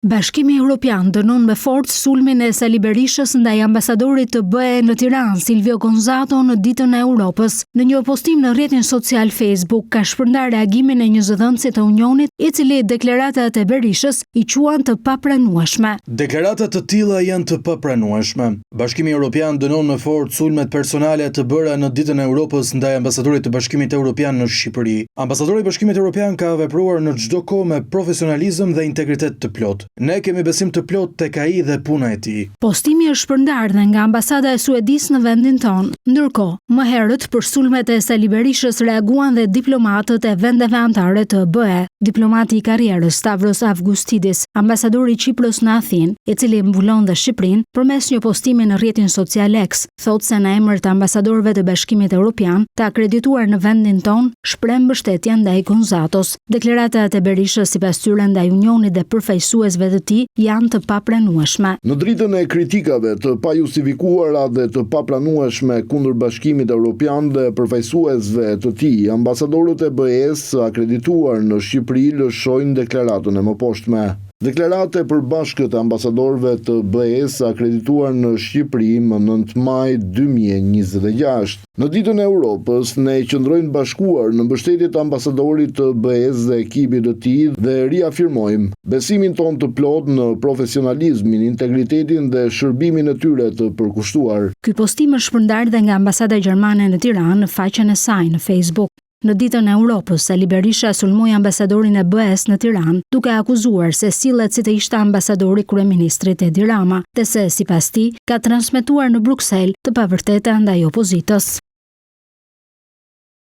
Bashkimi Evropian dënon me forcë sulmin e Sali Berishës ndaj ambasadorit të BE në Tiranë, Silvio Gonzato, në ditën e Europës. Në një postim në rrjetin social Facebook ka shpërndar reagimin e një zëdhënësit të Unionit, i cili deklaratat e Berishës i quan të papranueshme. Deklaratat të tilla janë të papranueshme. Bashkimi Evropian dënon me forcë sulmet personale të bëra në ditën e Europës ndaj ambasadorit të Bashkimit Evropian në Shqipëri. Ambasadori i Bashkimit Evropian ka vepruar në çdo kohë me profesionalizëm dhe integritet të plot. Ne kemi besim të plot tek ai dhe puna e tij. Postimi është shpërndar dhe nga ambasada e Suedisë në vendin tonë. Ndërkohë, më herët për sulmet e Sali Berishës reaguan dhe diplomatët e vendeve anëtare të BE. Diplomati i karrierës Stavros Avgustidis, ambasadori i Çipros në Athinë, i cili mbulon dhe Shqipërinë, përmes një postimi në rrjetin social X, thotë se në emër të ambasadorëve të Bashkimit Evropian, të akredituar në vendin tonë, shpreh mbështetje ndaj Gonzatos. Deklaratat e Berishës sipas tyre ndaj Unionit dhe përfaqësuesve të tij janë të papranueshme. Në dritën e kritikave të pajustifikuara dhe të papranueshme kundër Bashkimit Evropian dhe përfaqësuesve të tij, ambasadorët e BE-s akredituar në Shqipëri lëshojnë deklaratën e mëposhtme. Deklarate për bashkët e ambasadorëve të BE-s akredituar në Shqipëri më 9 maj 2026. Në ditën e Europës, ne qëndrojmë bashkuar në mbështetje të ambasadorit të BE-s dhe ekipit të tij dhe riafirmojmë besimin tonë të plot në profesionalizmin, integritetin dhe shërbimin e tyre të përkushtuar. Ky postim është shpërndar dhe nga ambasada gjermane në Tiranë në faqen e saj në Facebook. Në ditën e Europës, Sali Berisha sulmoi ambasadorin e BE-s në Tiranë, duke akuzuar se sillet si të ishte ambasadori kryeministrit Edi Rama, dhe se sipas tij ka transmetuar në Bruksel të pavërteta ndaj opozitës.